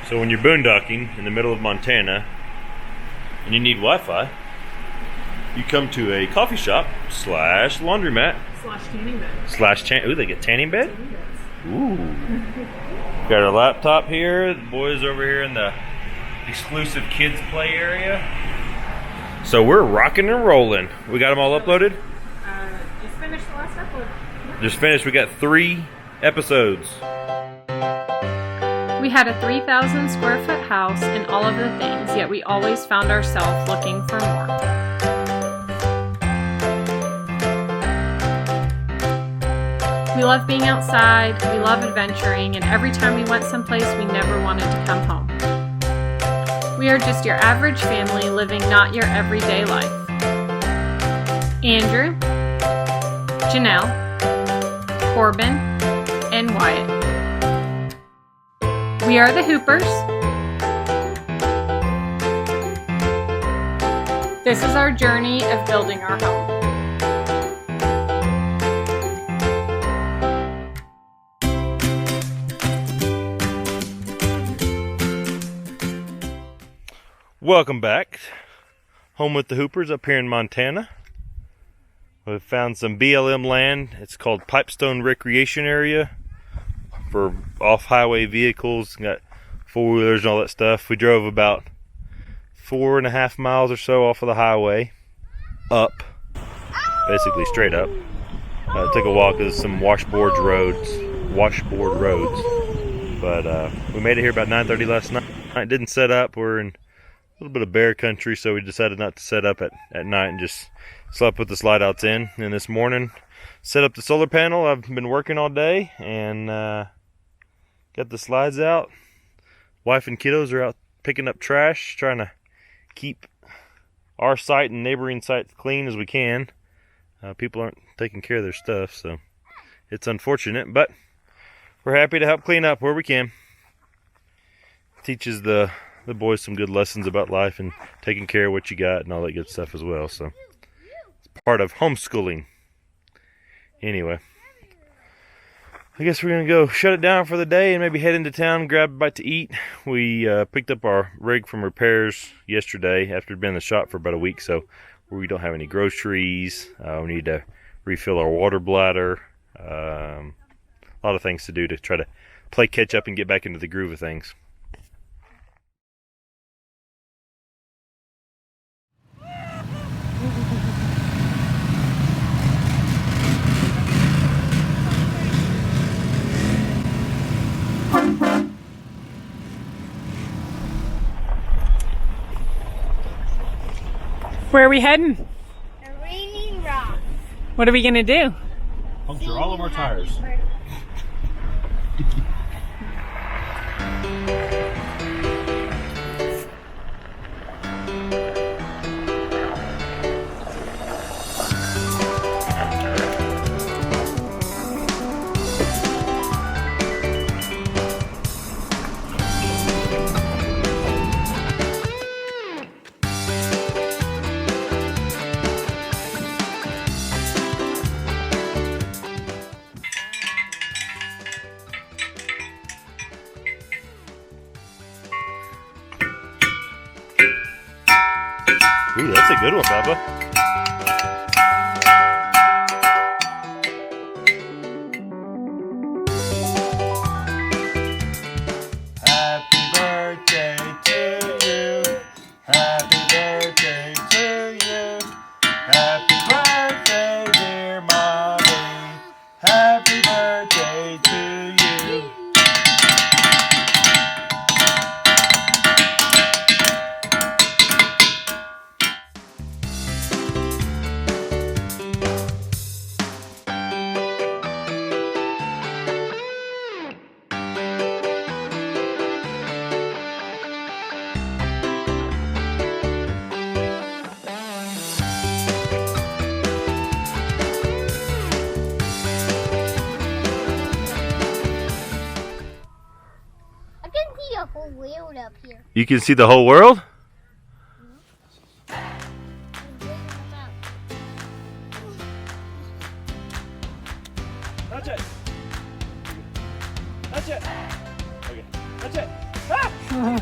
So when you're boondocking in the middle of Montana and you need Wi-Fi, you come to a coffee shop / laundromat / tanning bed. Ooh, they get tanning bed? Ooh. Got our laptop here. The boys over here in the exclusive kids play area. So we're rocking and rolling. We got them all uploaded? Just finished the last upload. Just finished. We got 3 episodes. We had a 3,000 square foot house and all of the things, yet we always found ourselves looking for more. We love being outside, we love adventuring, and every time we went someplace we never wanted to come home. We are just your average family living not your everyday life. Andrew, Janelle, Corbin, and Wyatt. We are the Hoopers. This is our journey of building our home. Welcome back. Home with the Hoopers up here in Montana. We've found some BLM land. It's called Pipestone Recreation Area for off-highway vehicles. Got 4-wheelers and all that stuff. We drove about 4.5 miles or so off of the highway up, basically straight up. Took a walk of some washboard roads, but we made it here about 9:30 last night. Didn't set up. We're in a little bit of bear country, so we decided not to set up at night and just slept with the slide outs in. And this morning set up the solar panel. I've been working all day and got the slides out. Wife and kiddos are out picking up trash, trying to keep our site and neighboring sites clean as we can. People aren't taking care of their stuff, so it's unfortunate, but we're happy to help clean up where we can. Teaches the boys some good lessons about life and taking care of what you got and all that good stuff as well. So it's part of homeschooling. Anyway, I guess we're going to go shut it down for the day and maybe head into town, grab a bite to eat. We picked up our rig from repairs yesterday after it'd been in the shop for about a week, so we don't have any groceries. We need to refill our water bladder. A lot of things to do to try to play catch up and get back into the groove of things. Where are we heading? The Raining Rock. What are we gonna do? Puncture all of our tires. Ooh, that's a good one, Bubba. The whole world up here. You can see the whole world? Touch it. Touch it. Okay. Touch it. Ah! Oh.